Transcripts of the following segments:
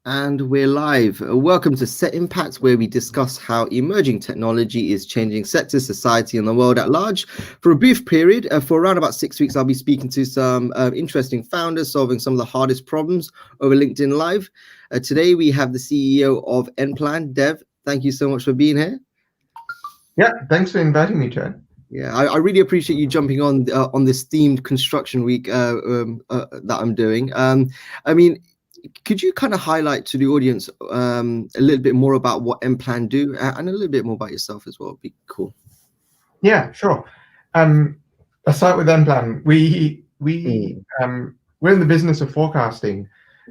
And we're live. Welcome to Set Impact, where we discuss how emerging technology is changing sectors, society, and the world at large. For a brief period, for around about 6 weeks, I'll be speaking to some interesting founders solving some of the hardest problems over LinkedIn Live. Today, we have the CEO of nPlan, Dev. Thank you so much for being here. Yeah, thanks for inviting me, Chad. Yeah, I really appreciate you jumping on this themed construction week that I'm doing. Could you kind of highlight to the audience a little bit more about what nPlan do and a little bit more about yourself as well? It'd be cool. Yeah, sure. Let's start with nPlan. We're in the business of forecasting,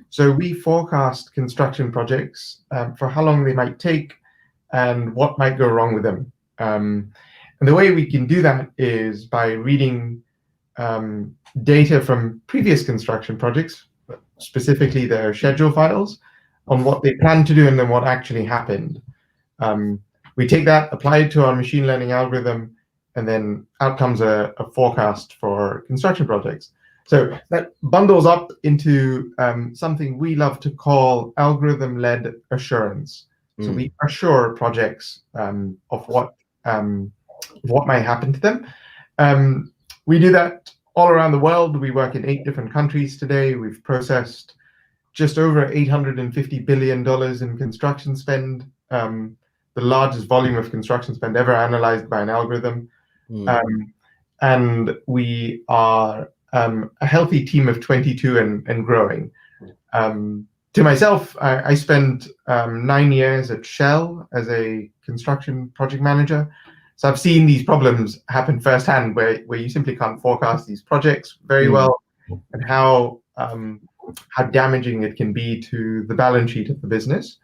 so we forecast construction projects for how long they might take and what might go wrong with them. And the way we can do that is by reading data from previous construction projects, specifically their schedule files, on what they plan to do and then what actually happened. We take that, apply it to our machine learning algorithm, and then out comes a forecast for construction projects. So that bundles up into something we love to call algorithm-led assurance. So we assure projects of what might happen to them. We do that all around the world. We work in 8 different countries today. We've processed just over $850 billion in construction spend, the largest volume of construction spend ever analyzed by an algorithm. And we are a healthy team of 22 and growing. To myself, I spent 9 years at Shell as a construction project manager. So I've seen these problems happen firsthand, where you simply can't forecast these projects very well, and how damaging it can be to the balance sheet of the business.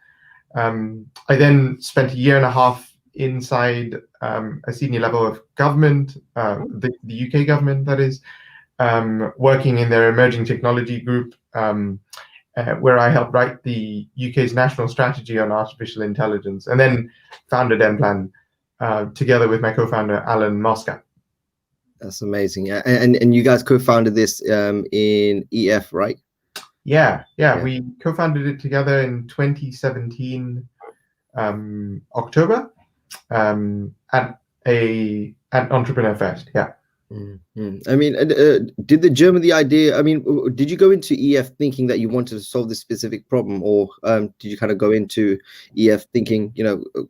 I then spent 1.5 years inside a senior level of government, the UK government, that is, working in their emerging technology group, where I helped write the UK's national strategy on artificial intelligence, and then founded nPlan together with my co-founder, Alan Mosca. That's amazing. Yeah, and you guys co-founded this in EF, right? Yeah. We co-founded it together in 2017, October, at Entrepreneur Fest. Yeah. I mean, did the germ of the idea, did you go into EF thinking that you wanted to solve this specific problem, or did you kind of go into EF thinking,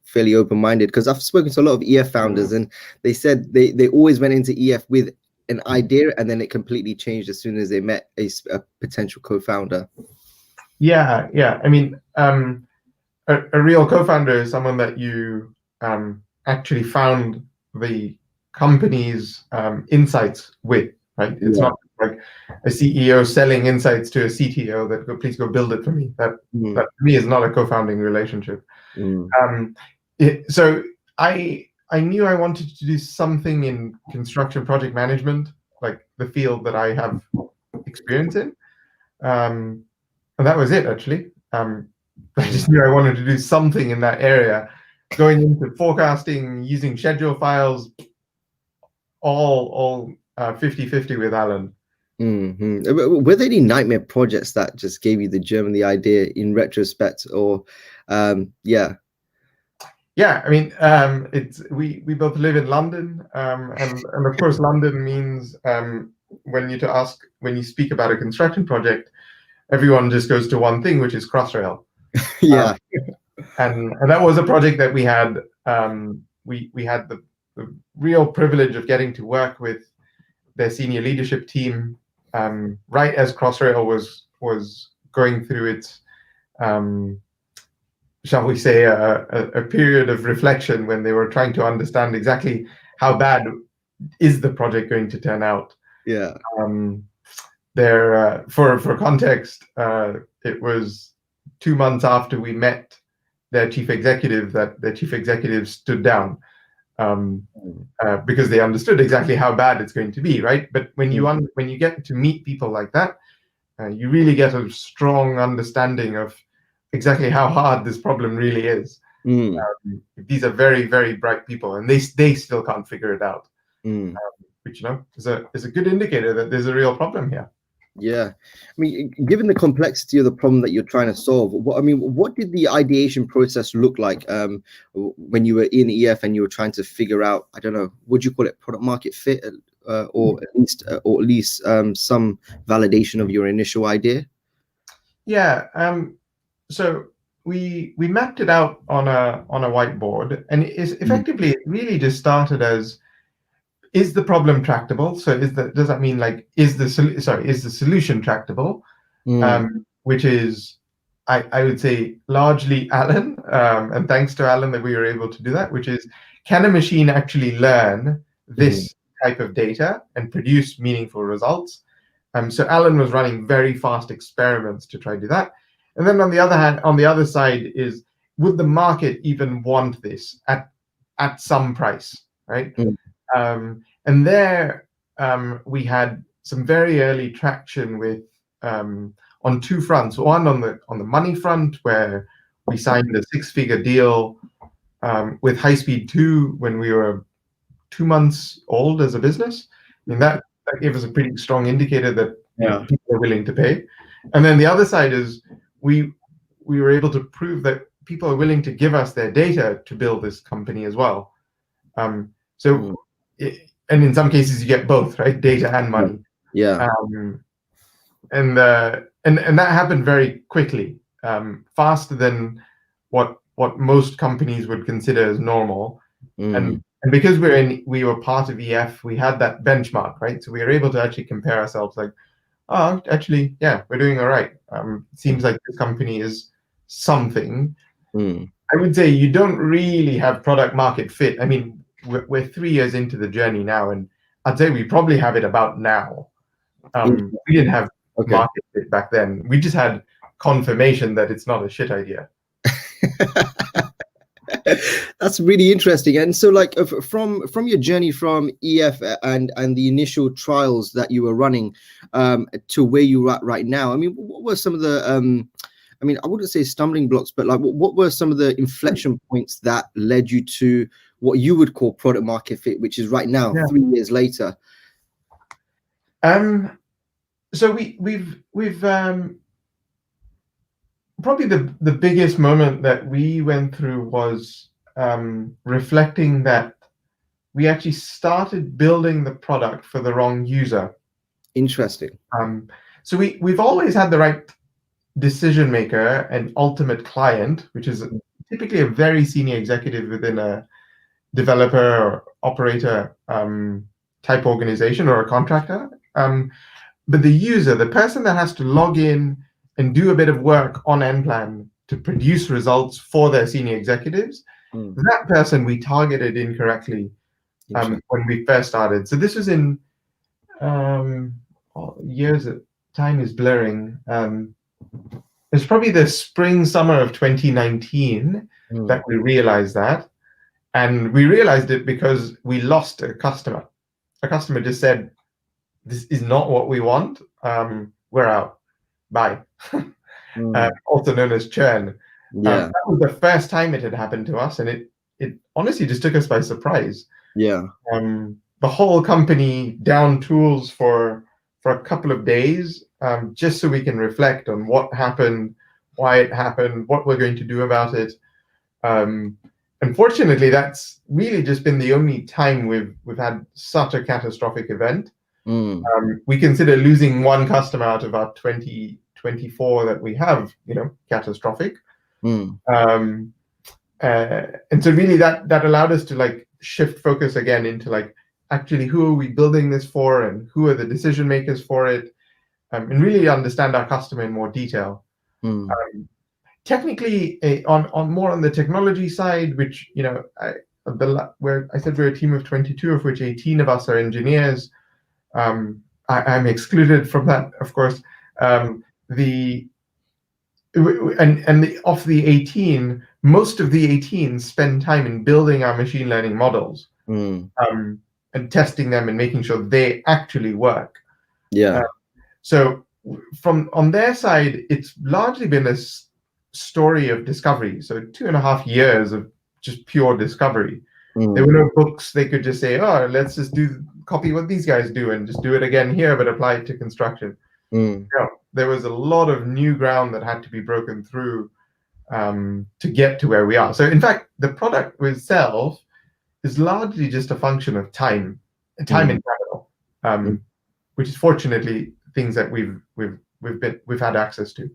fairly open-minded? Because I've spoken to a lot of EF founders, and they said they always went into EF with an idea, and then it completely changed as soon as they met a potential co-founder. Yeah. I mean, a real co-founder is someone that you actually found the company's insights with, right? It's not like a CEO selling insights to a CTO that please go build it for me. That to me is not a co-founding relationship. So I knew I wanted to do something in construction project management, like the field that I have experience in, and that was it, actually. I just knew I wanted to do something in that area, going into forecasting, using schedule files, all 50-50 with Alan. Were there any nightmare projects that just gave you the germ and the idea in retrospect, or Yeah, I mean, we both live in London, and of course London means when you speak about a construction project, everyone just goes to one thing, which is Crossrail. Yeah. And that was a project that we had. We had the real privilege of getting to work with their senior leadership team right as Crossrail was going through its, shall we say, a period of reflection, when they were trying to understand exactly how bad is the project going to turn out. Yeah. For context, it was 2 months after we met their chief executive that their chief executive stood down, because they understood exactly how bad it's going to be, right? But when you get to meet people like that, you really get a strong understanding of exactly how hard this problem really is. These are very, very bright people, and they still can't figure it out, which is a good indicator that there's a real problem here. Yeah, I mean, given the complexity of the problem that you're trying to solve, what did the ideation process look like when you were in EF and you were trying to figure out, I don't know, would you call it product market fit, or at least some validation of your initial idea? Yeah. So we mapped it out on a whiteboard, and effectively it really just started as, is the problem tractable? So does that mean like is the solution tractable? Mm, Which is, I would say, largely Alan, and thanks to Alan that we were able to do that. Which is, can a machine actually learn mhm, this type of data and produce meaningful results? So Alan was running very fast experiments to try to do that. And then on the other hand, on the other side is, would the market even want this at some price, right? mm, And there we had some very early traction with on two fronts. One on the money front, where we signed a six-figure deal with High Speed 2 when we were 2 months old as a business. I mean, that gave us a pretty strong indicator that yeah. people are willing to pay. And then the other side is, we were able to prove that people are willing to give us their data to build this company as well. Mm, So, and in some cases you get both, right? Data and money. yeah. Um, and that happened very quickly, faster than what most companies would consider as normal. Mm, And because we were part of EF, we had that benchmark, right? So we were able to actually compare ourselves, like, oh, actually, yeah, we're doing all right. It seems like this company is something. mm, I would say you don't really have product market fit. I mean, we're 3 years into the journey now, and I'd say we probably have it about now. We didn't have okay. market fit back then. We just had confirmation that it's not a shit idea. That's really interesting. And so, like, from your journey from EF and the initial trials that you were running, to where you're at right now, I mean, what were some of the I mean, I wouldn't say stumbling blocks, but like, what were some of the inflection points that led you to what you would call product market fit, which is right now, Yeah. 3 years later? So we've probably the biggest moment that we went through was reflecting that we actually started building the product for the wrong user. Interesting. So we've always had the right decision maker and ultimate client, which is typically a very senior executive within a developer or operator type organization or a contractor. But the user, the person that has to log in and do a bit of work on nPlan to produce results for their senior executives, that person we targeted incorrectly when we first started. So this was in years. Time is blurring. It's probably the spring, summer of 2019 that we realized that. And we realized it because we lost a customer. A customer just said, this is not what we want. We're out. Bye. Also known as churn. Yeah. That was the first time it had happened to us, and it honestly just took us by surprise. Yeah. The whole company down tools for a couple of days, just so we can reflect on what happened, why it happened, what we're going to do about it. Unfortunately, that's really just been the only time we've had such a catastrophic event. We consider losing one customer out of our 24 that we have, catastrophic. And so really that allowed us to like shift focus again into like, actually, who are we building this for, and who are the decision makers for it, and really understand our customer in more detail. Technically, on more on the technology side, which where I said we're a team of 22, of which 18 of us are engineers. I'm excluded from that, of course. Of the 18, most of the 18 spend time in building our machine learning models, and testing them and making sure they actually work. Yeah. So on their side, it's largely been a story of discovery. So 2.5 years of just pure discovery. There were no books. They could just say, oh, let's just copy what these guys do and just do it again here, but apply it to construction. Mm. There was a lot of new ground that had to be broken through to get to where we are. So in fact, the product itself is largely just a function of time and capital, Mm. which is fortunately things that we've had access to.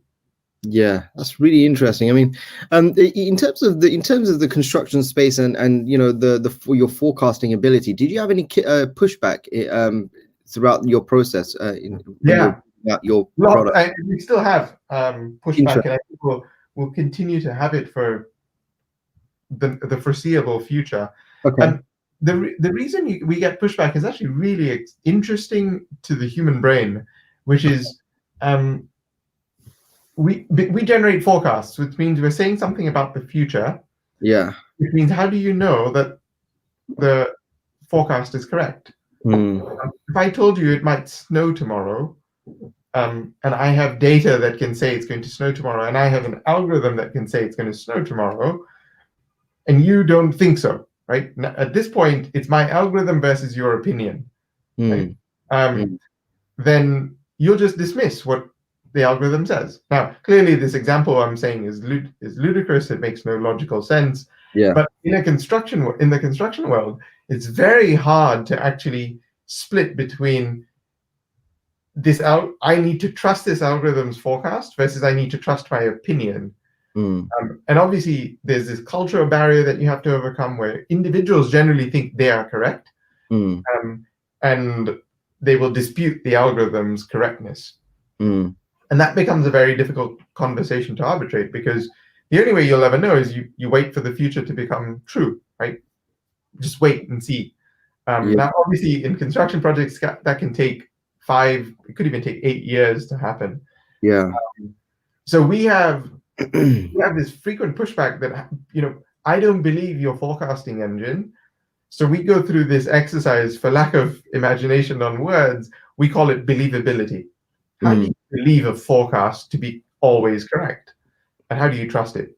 Yeah, that's really interesting. I mean, in terms of the construction space and for your forecasting ability, did you have any pushback throughout your process when you're about your product? We still have pushback, and I think we'll continue to have it for the foreseeable future. Okay. The reason we get pushback is actually really interesting to the human brain, which is we generate forecasts, which means we're saying something about the future. Yeah. Which means, how do you know that the forecast is correct? If I told you it might snow tomorrow, and I have data that can say it's going to snow tomorrow, and I have an algorithm that can say it's going to snow tomorrow, and you don't think so, right? At this point, it's my algorithm versus your opinion, right? Then you'll just dismiss what the algorithm says. Now, clearly, this example I'm saying is ludicrous. It makes no logical sense. Yeah. But in the construction world, it's very hard to actually split between this out. I need to trust this algorithm's forecast versus I need to trust my opinion. And obviously, there's this cultural barrier that you have to overcome where individuals generally think they are correct, and they will dispute the algorithm's correctness. And that becomes a very difficult conversation to arbitrate, because the only way you'll ever know is you wait for the future to become true, right? Just wait and see. Now, obviously, in construction projects, that can take 5, it could even take 8 years to happen. Yeah. So we have this frequent pushback that, I don't believe your forecasting engine. So we go through this exercise, for lack of imagination on words, we call it believability. How do you believe a forecast to be always correct? And how do you trust it?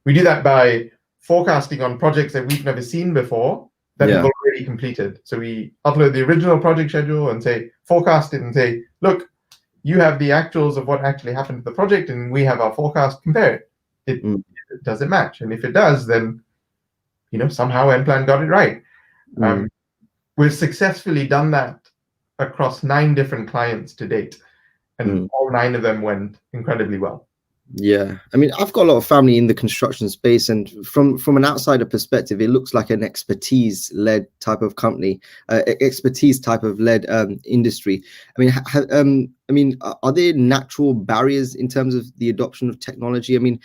We do that by forecasting on projects that we've never seen before that have already completed. So we upload the original project schedule and say, forecast it and say, look, you have the actuals of what actually happened to the project, and we have our forecast, compare it. Does it match? And if it does, then somehow nPlan got it right. We've successfully done that across 9 different clients to date, and all 9 of them went incredibly well. Yeah, I mean, I've got a lot of family in the construction space, and from an outsider perspective, it looks like an expertise-led type of company, expertise type of led industry. I mean, are there natural barriers in terms of the adoption of technology? I mean,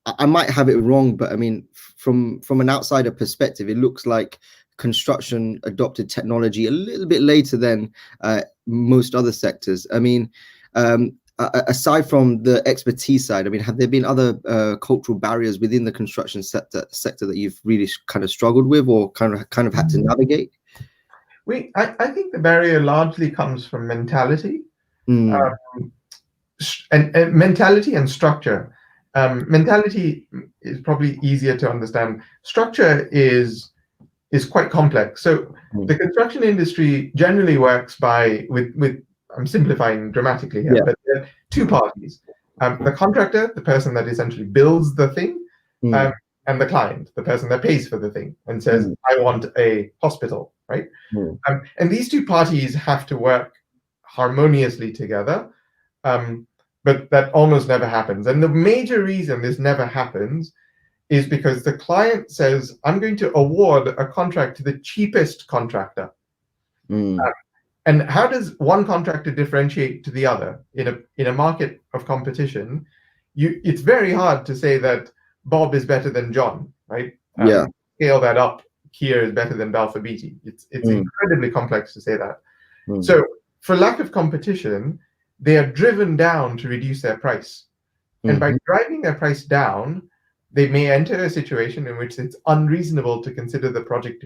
I might have it wrong, but I mean, from an outsider perspective, it looks like construction adopted technology a little bit later than most other sectors. I mean, aside from the expertise side, I mean, have there been other cultural barriers within the construction sector that you've really kind of struggled with, or kind of had to navigate? I think the barrier largely comes from mentality, and mentality and structure. Mentality is probably easier to understand. Structure is quite complex. So the construction industry generally works with I'm simplifying dramatically here, but there are 2 parties: the contractor, the person that essentially builds the thing, and the client, the person that pays for the thing and says, I want a hospital, right? And these 2 parties have to work harmoniously together, but that almost never happens. And the major reason this never happens is because the client says, I'm going to award a contract to the cheapest contractor. And how does one contractor differentiate to the other in a market of competition? It's very hard to say that Bob is better than John, right? Scale that up. Kier is better than Balfour Beatty. It's incredibly complex to say that. So for lack of competition, they are driven down to reduce their price. And by driving their price down, they may enter a situation in which it's unreasonable to consider the project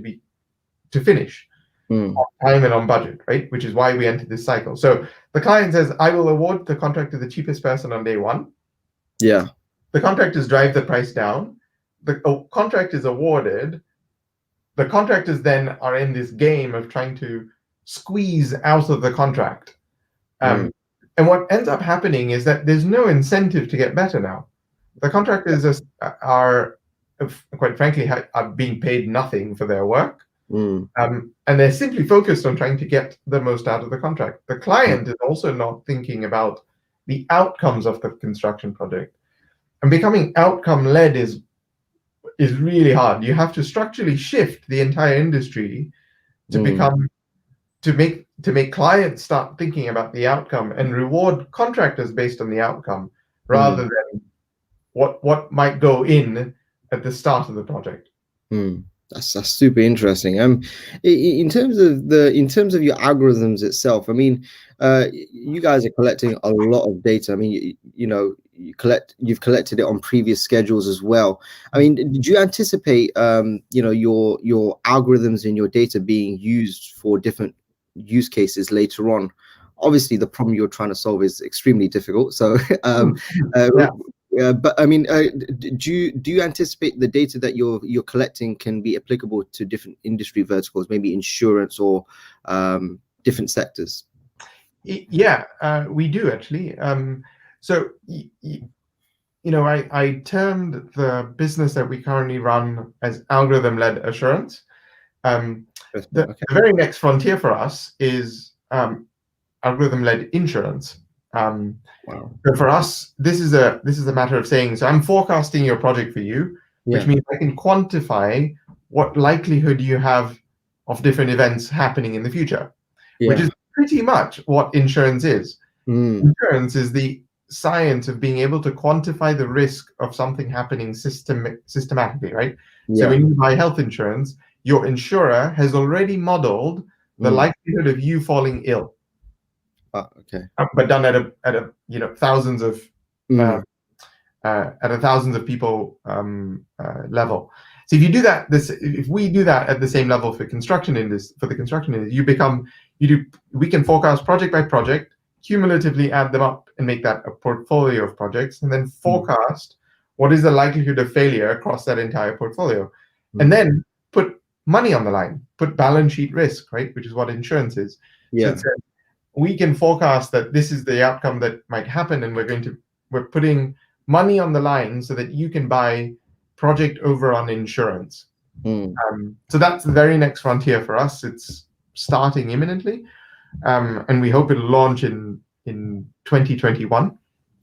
to finish on time and on budget, right? Which is why we enter this cycle. So the client says, I will award the contract to the cheapest person on day 1. Yeah. The contractors drive the price down. The contract is awarded. The contractors then are in this game of trying to squeeze out of the contract. And And what ends up happening is that there's no incentive to get better now. The contractors are quite frankly, are being paid nothing for their work. And they're simply focused on trying to get the most out of the contract. The client is also not thinking about the outcomes of the construction project. And becoming outcome-led is really hard. You have to structurally shift the entire industry to become to make clients start thinking about the outcome and reward contractors based on the outcome rather than what might go in at the start of the project. That's super interesting. In terms of your algorithms itself, I mean, you guys are collecting a lot of data. I mean, you've collected it on previous schedules as well. I mean, did you anticipate, your algorithms and your data being used for different use cases later on? Obviously, the problem you're trying to solve is extremely difficult. So, but I mean, do you anticipate the data that you're collecting can be applicable to different industry verticals, maybe insurance or different sectors? Yeah, we do actually. So I termed the business that we currently run as algorithm-led assurance. The very next frontier for us is algorithm-led insurance. So for us, this is a matter of saying, so I'm forecasting your project for you, which means I can quantify what likelihood you have of different events happening in the future, which is pretty much what insurance is. Insurance is the science of being able to quantify the risk of something happening systematically, right? So when you buy health insurance, your insurer has already modeled the likelihood of you falling ill. But done at a thousands of people level. So if you do that, if we do that at the same level for the construction industry, we can forecast project by project, cumulatively add them up and make that a portfolio of projects, and then forecast what is the likelihood of failure across that entire portfolio, and then put money on the line, put balance sheet risk, right, which is what insurance is. So we can forecast that this is the outcome that might happen, and we're putting money on the line so that you can buy project overrun insurance. So that's the very next frontier for us. It's starting imminently, and we hope it'll launch in 2021.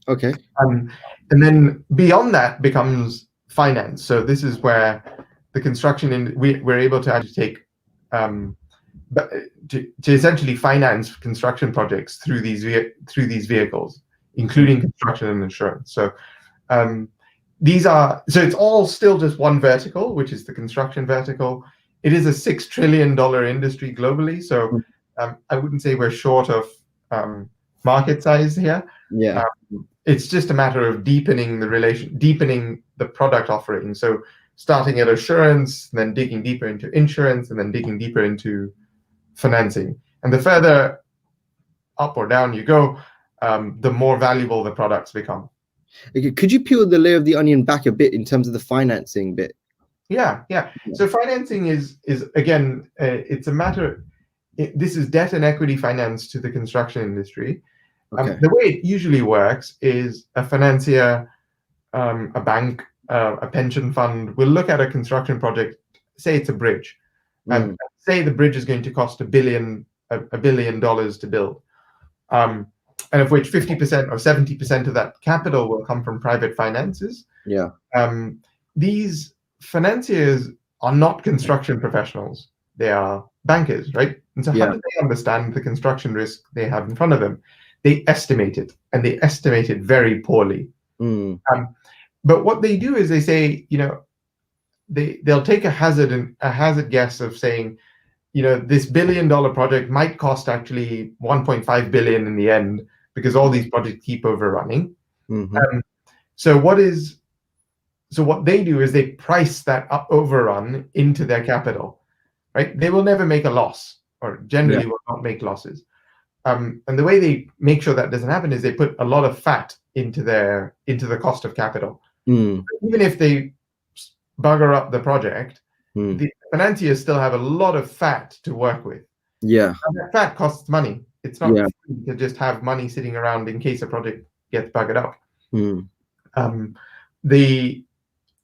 And then beyond that becomes finance. So this is where the construction we're able to actually take to essentially finance construction projects through these vehicles, including construction and insurance. So it's all still just one vertical, which is the construction vertical. It is a $6 trillion industry globally, so I wouldn't say we're short of market size here. It's just a matter of deepening the product offering. So starting at assurance, then digging deeper into insurance, and then digging deeper into financing. And the further up or down you go, the more valuable the products become. Could you peel the layer of the onion back a bit in terms of the financing bit? Yeah. So financing is again, it's a matter. This is debt and equity finance to the construction industry. The way it usually works is a financier, a bank, a pension fund will look at a construction project. Say it's a bridge, and say the bridge is going to cost $1 billion to build, and of which 50% or 70% of that capital will come from private finances. These financiers are not construction professionals; they are bankers, right? And so, how do they understand the construction risk they have in front of them? They estimate it, and they estimate it very poorly. But what they do is they say, they'll take a hazard guess of saying, this $1 billion project might cost actually 1.5 billion in the end because all these projects keep overrunning. So what they do is they price that overrun into their capital, right? They will never make a loss, or generally will not make losses. And the way they make sure that doesn't happen is they put a lot of fat into the cost of capital. Even if they bugger up the project, the financiers still have a lot of fat to work with. And that fat costs money. It's not free to just have money sitting around in case a project gets buggered up.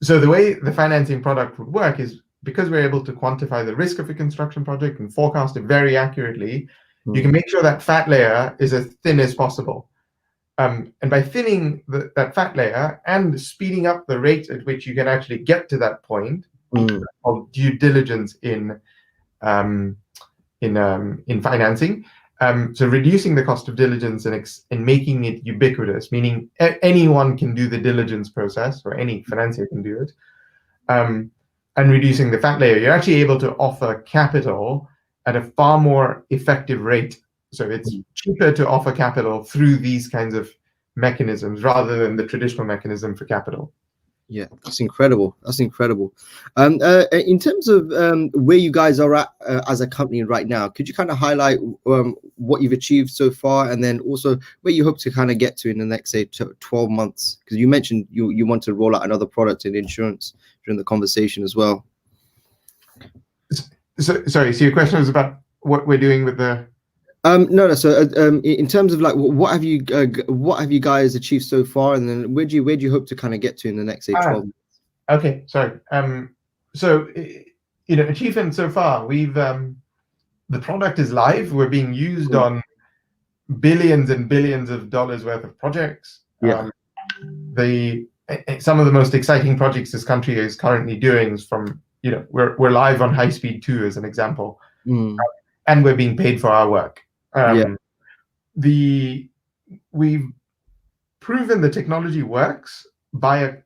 So the way the financing product would work is, because we're able to quantify the risk of a construction project and forecast it very accurately, you can make sure that fat layer is as thin as possible. And by thinning that fat layer and speeding up the rate at which you can actually get to that point of due diligence in financing, so reducing the cost of diligence and making it ubiquitous, meaning anyone can do the diligence process, or any financier can do it, and reducing the fat layer, you're actually able to offer capital at a far more effective rate. So it's cheaper to offer capital through these kinds of mechanisms rather than the traditional mechanism for capital. Yeah, that's incredible. That's incredible. In terms of where you guys are at as a company right now, could you kind of highlight what you've achieved so far, and then also where you hope to kind of get to in the next, say, 12 months? Because you mentioned you want to roll out another product in insurance during the conversation as well. So your question was about what we're doing with the... No. So, in terms of like, what have you guys achieved so far, and then where do you hope to kind of get to in the next, say, 12 months? Okay, sorry. So achievement so far, we've the product is live. We're being used on billions and billions of dollars worth of projects. Yeah. Some of the most exciting projects this country is currently doing is from, we're live on High Speed 2 as an example, and we're being paid for our work. We've proven the technology works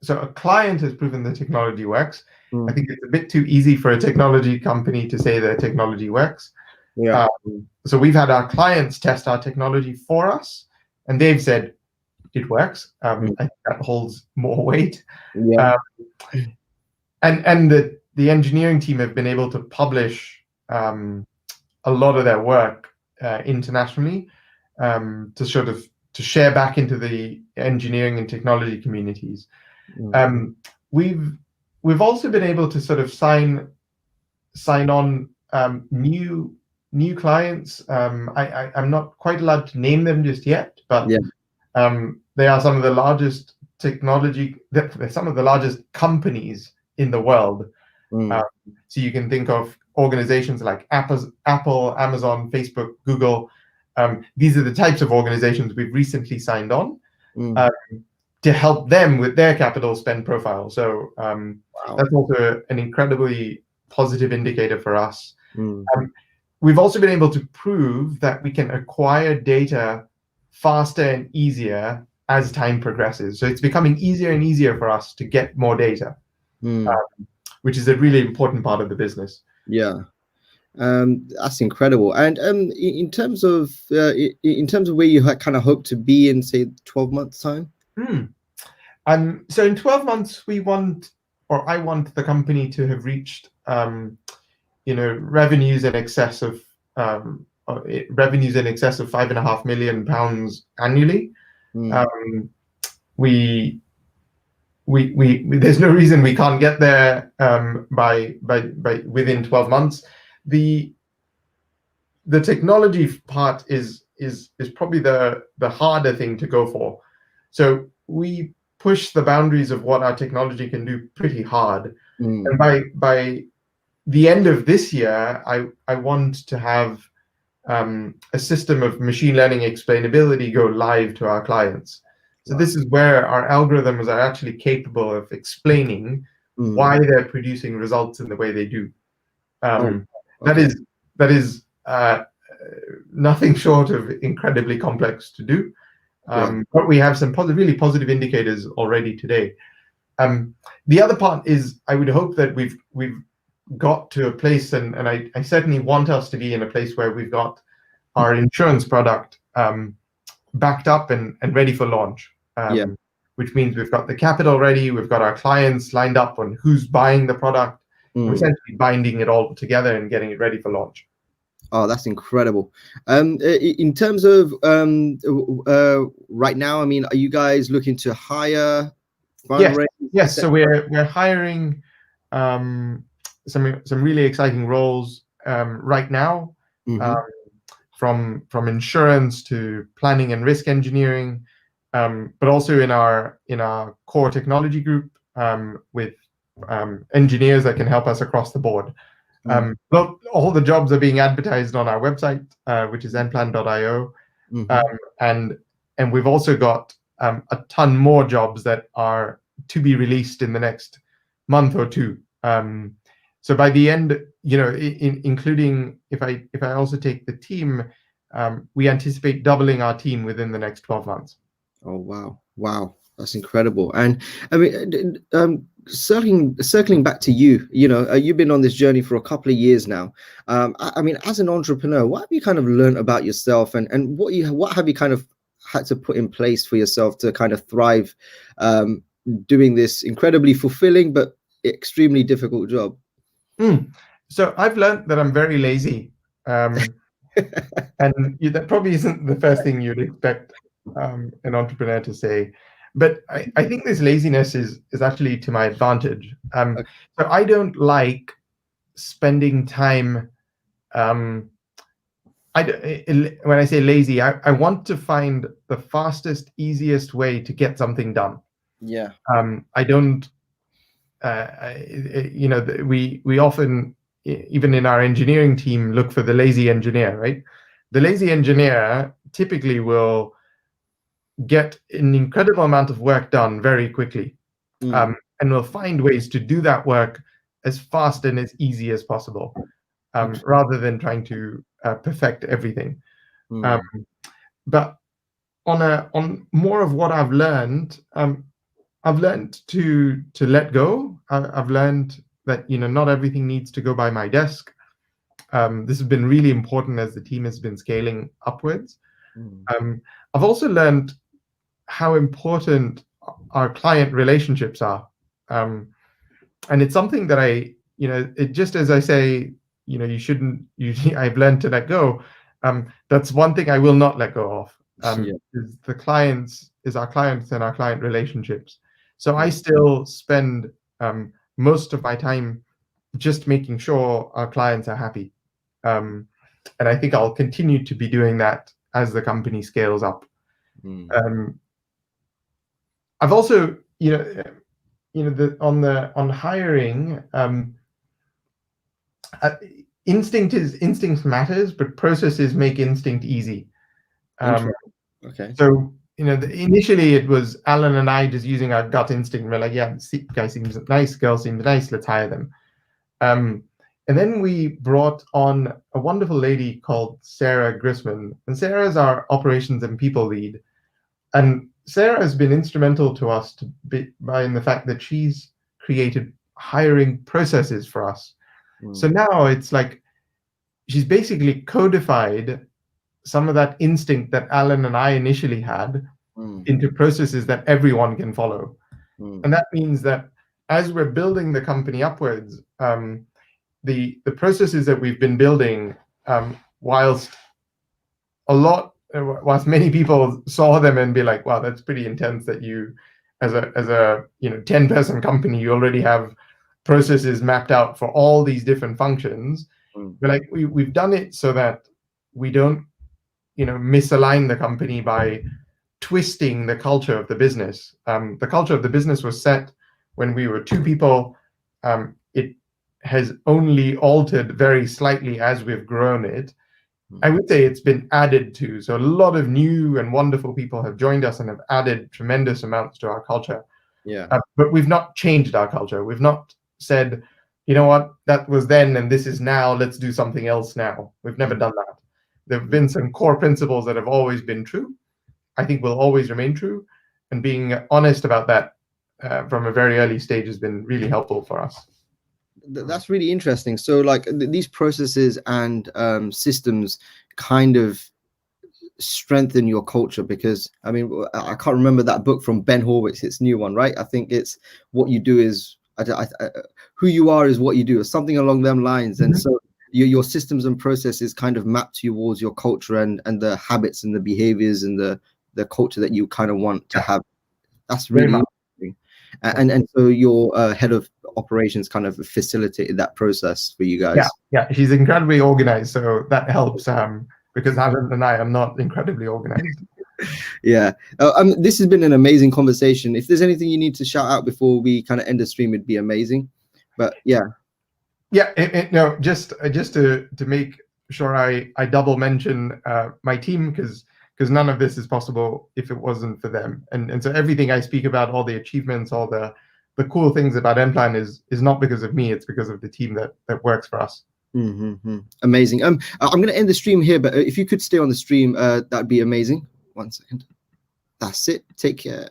so a client has proven the technology works. I think it's a bit too easy for a technology company to say their technology works. So we've had our clients test our technology for us, and they've said it works. I think that holds more weight. And the engineering team have been able to publish a lot of their work internationally, to share back into the engineering and technology communities. We've also been able to sort of sign on new clients. I'm not quite allowed to name them just yet, but they are some of the largest some of the largest companies in the world. So you can think of organizations like Apple, Amazon, Facebook, Google. These are the types of organizations we've recently signed on to help them with their capital spend profile. So that's also an incredibly positive indicator for us. We've also been able to prove that we can acquire data faster and easier as time progresses. So it's becoming easier and easier for us to get more data, which is a really important part of the business. Yeah. That's incredible. And in terms of where you kind of hope to be in, say, 12 months time? So in 12 months, I want the company to have reached revenues in excess of £5.5 million annually. There's no reason we can't get there by within 12 months. The technology part is probably the harder thing to go for. So we push the boundaries of what our technology can do pretty hard. And by the end of this year, I want to have a system of machine learning explainability go live to our clients. So this is where our algorithms are actually capable of explaining why they're producing results in the way they do. That is nothing short of incredibly complex to do. But we have some really positive indicators already today. The other part is, I would hope that we've got to a place, and I certainly want us to be in a place where we've got our insurance product backed up and ready for launch. Which means we've got the capital ready, we've got our clients lined up on who's buying the product. We're essentially binding it all together and getting it ready for launch. Oh, that's incredible. In terms of right now, I mean, are you guys looking to hire? Yes. So we're hiring some really exciting roles right now. from insurance to planning and risk engineering, but also in our core technology group with engineers that can help us across the board. Not all the jobs are being advertised on our website, which is nPlan.io, and we've also got a ton more jobs that are to be released in the next month or two. So by the end, including if I also take the team, we anticipate doubling our team within the next 12 months. Oh wow, that's incredible. And I mean, circling back to you, you've been on this journey for a couple of years now. I mean, as an entrepreneur, what have you kind of learned about yourself, and what have you kind of had to put in place for yourself to kind of thrive doing this incredibly fulfilling but extremely difficult job? So I've learned that I'm very lazy, and that probably isn't the first thing you'd expect an entrepreneur to say, but I think this laziness is actually to my advantage. So I don't like spending time. When I say lazy, I want to find the fastest, easiest way to get something done. Yeah. I don't. We often, even in our engineering team, look for the lazy engineer, right? The lazy engineer typically will get an incredible amount of work done very quickly, and will find ways to do that work as fast and as easy as possible, rather than trying to perfect everything. But on more of what I've learned to let go. I've learned that not everything needs to go by my desk. This has been really important as the team has been scaling upwards. I've also learned how important our client relationships are, and it's something that it just as I say, you shouldn't. I've learned to let go. That's one thing I will not let go of. Is our clients and our client relationships. So I still spend most of my time just making sure our clients are happy. And I think I'll continue to be doing that as the company scales up. I've also, on hiring, instinct matters, but processes make instinct easy. Okay. So initially it was Alan and I just using our gut instinct. We're like, yeah, this guy seems nice, girl seems nice, let's hire them. And then we brought on a wonderful lady called Sarah Grisman, and Sarah's our operations and people lead. And Sarah has been instrumental to us by in the fact that she's created hiring processes for us. So now it's like she's basically codified some of that instinct that Alan and I initially had into processes that everyone can follow. And that means that as we're building the company upwards, the processes that we've been building, whilst many people saw them and be like, wow, that's pretty intense that you, as a 10-person company, you already have processes mapped out for all these different functions. But like we've done it so that we don't misalign the company by twisting the culture of the business. The culture of the business was set when we were 2 people. It has only altered very slightly as we've grown it. I would say it's been added to. So a lot of new and wonderful people have joined us and have added tremendous amounts to our culture. But we've not changed our culture. We've not said, you know what, that was then and this is now, let's do something else now. We've never done that. There have been some core principles that have always been true. I think will always remain true. And being honest about that from a very early stage has been really helpful for us. That's really interesting. So like these processes and systems kind of strengthen your culture, because I mean, I can't remember that book from Ben Horowitz, it's new one, right? I think it's what you do is who you are is what you do, or something along them lines. And so your systems and processes kind of map towards your culture and the habits and the behaviors and the culture that you kind of want to have. That's really interesting. And so your head of operations kind of facilitated that process for you guys. Yeah, she's incredibly organized, so that helps because Alan and I am not incredibly organized. Yeah. This has been an amazing conversation. If there's anything you need to shout out before we kind of end the stream, it'd be amazing. But yeah. Yeah, no, just to make sure I double mention my team, because none of this is possible if it wasn't for them. And so everything I speak about, all the achievements, all the cool things about nPlan is not because of me, it's because of the team that works for us. Amazing. I'm going to end the stream here, but if you could stay on the stream, that'd be amazing. 1 second. That's it. Take care.